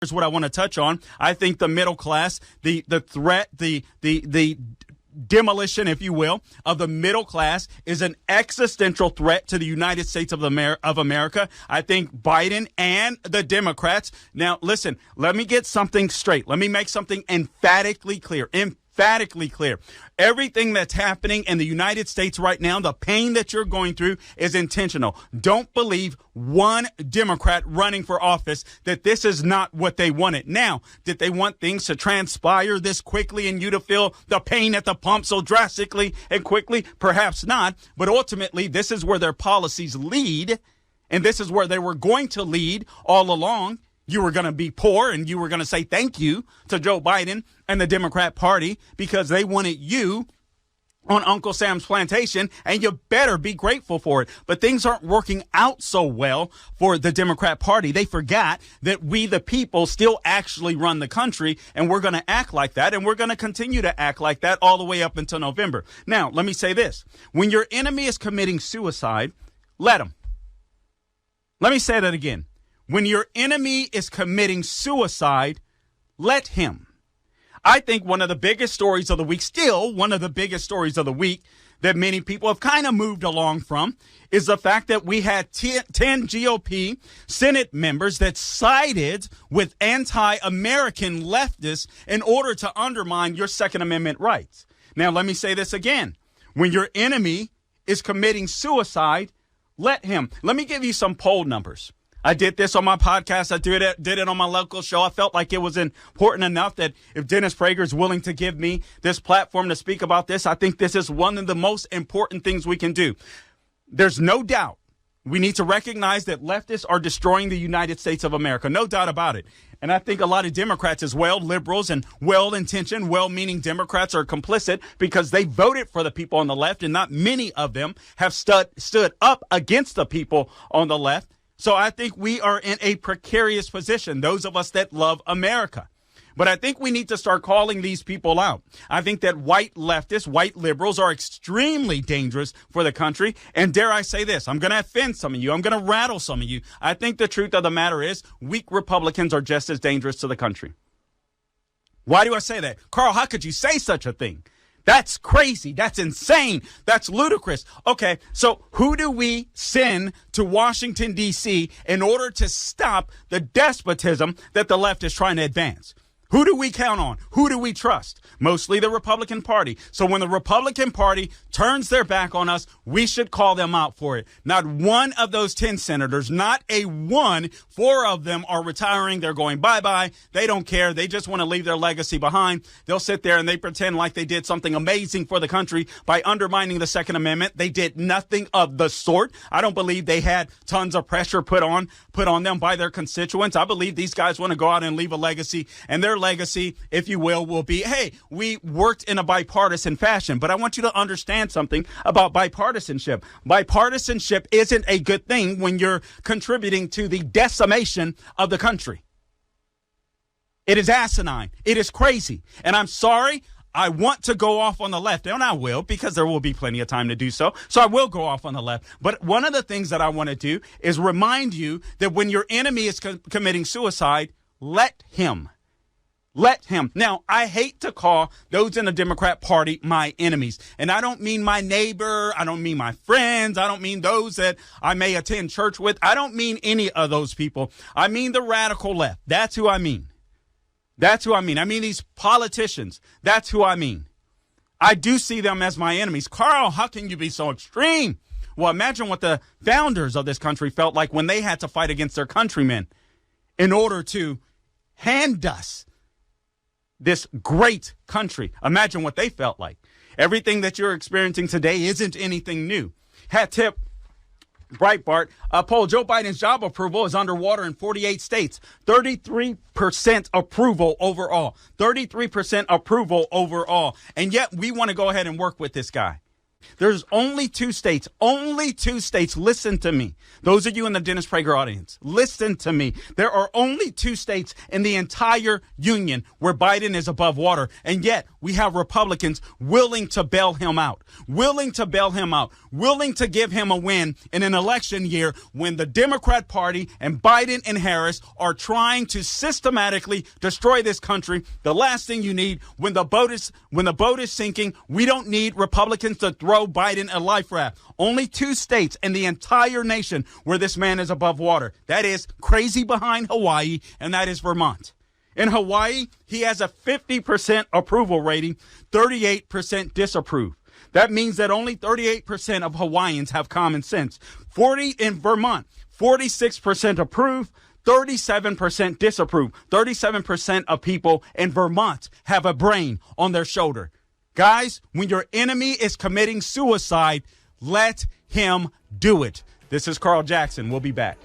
Here's what I want to touch on. I think the middle class, the threat, the demolition, if you will, of the middle class is an existential threat to the United States of America. I think Biden and the Democrats. Now, listen, let me get something straight. Let me make something emphatically clear. Everything that's happening in the United States right now, the pain that you're going through is intentional. Don't believe one Democrat running for office that this is not what they wanted. Now, did they want things to transpire this quickly and you to feel the pain at the pump so drastically and quickly? Perhaps not. But ultimately, this is where their policies lead. And this is where they were going to lead all along. You were going to be poor and you were going to say thank you to Joe Biden and the Democrat Party because they wanted you on Uncle Sam's plantation, and you better be grateful for it. But things aren't working out so well for the Democrat Party. They forgot that we, the people, still actually run the country, and we're going to act like that, and we're going to continue to act like that all the way up until November. Now, let me say this. When your enemy is committing suicide, let him. Let me say that again. When your enemy is committing suicide, let him. I think one of the biggest stories of the week, still one of the biggest stories of the week that many people have kind of moved along from, is the fact that we had 10 GOP Senate members that sided with anti-American leftists in order to undermine your Second Amendment rights. Now, let me say this again. When your enemy is committing suicide, let him. Let me give you some poll numbers. I did this on my podcast. I did it on my local show. I felt like it was important enough that if Dennis Prager is willing to give me this platform to speak about this, I think this is one of the most important things we can do. There's no doubt we need to recognize that leftists are destroying the United States of America. No doubt about it. And I think a lot of Democrats as well, liberals and well-intentioned, well-meaning Democrats are complicit because they voted for the people on the left, and not many of them have stood up against the people on the left. So I think we are in a precarious position, those of us that love America. But I think we need to start calling these people out. I think that white leftists, white liberals are extremely dangerous for the country. And dare I say this, I'm going to offend some of you. I'm going to rattle some of you. I think the truth of the matter is weak Republicans are just as dangerous to the country. Why do I say that? Carl, how could you say such a thing? That's crazy. That's insane. That's ludicrous. Okay, so who do we send to Washington, D.C. in order to stop the despotism that the left is trying to advance? Who do we count on? Who do we trust? Mostly the Republican Party. So when the Republican Party turns their back on us, we should call them out for it. Not one of those 10 senators, not a one, 4 of them are retiring. They're going bye-bye. They don't care. They just want to leave their legacy behind. They'll sit there and they pretend like they did something amazing for the country by undermining the Second Amendment. They did nothing of the sort. I don't believe they had tons of pressure put on them by their constituents. I believe these guys want to go out and leave a legacy, and their legacy, if you will be, hey, we worked in a bipartisan fashion. But I want you to understand something about bipartisanship. Bipartisanship isn't a good thing when you're contributing to the decimation of the country. It is asinine. It is crazy. And I'm sorry, I want to go off on the left, and I will, because there will be plenty of time to do so. So I will go off on the left. But one of the things that I want to do is remind you that when your enemy is committing suicide, let him. Let him. Now, I hate to call those in the Democrat Party my enemies. And I don't mean my neighbor. I don't mean my friends. I don't mean those that I may attend church with. I don't mean any of those people. I mean the radical left. That's who I mean. That's who I mean. I mean these politicians. That's who I mean. I do see them as my enemies. Carl, how can you be so extreme? Well, imagine what the founders of this country felt like when they had to fight against their countrymen in order to hand us this great country. Imagine what they felt like. Everything that you're experiencing today isn't anything new. Hat tip, Breitbart, a poll, Joe Biden's job approval is underwater in 48 states. 33% approval overall. 33% approval overall. And yet we want to go ahead and work with this guy. There's only two states, listen to me. Those of you in the Dennis Prager audience, listen to me. There are only two states in the entire union where Biden is above water. And yet we have Republicans willing to bail him out, willing to give him a win in an election year when the Democrat Party and Biden and Harris are trying to systematically destroy this country. The last thing you need when the boat is sinking, we don't need Republicans to throw Biden a life raft. Only two states in the entire nation where this man is above water. That is crazy behind Hawaii, and that is Vermont. In Hawaii, he has a 50% approval rating, 38% disapprove. That means that only 38% of Hawaiians have common sense. 40 in Vermont, 46% approve, 37% disapprove. 37% of people in Vermont have a brain on their shoulder. Guys, when your enemy is committing suicide, let him do it. This is Carl Jackson. We'll be back.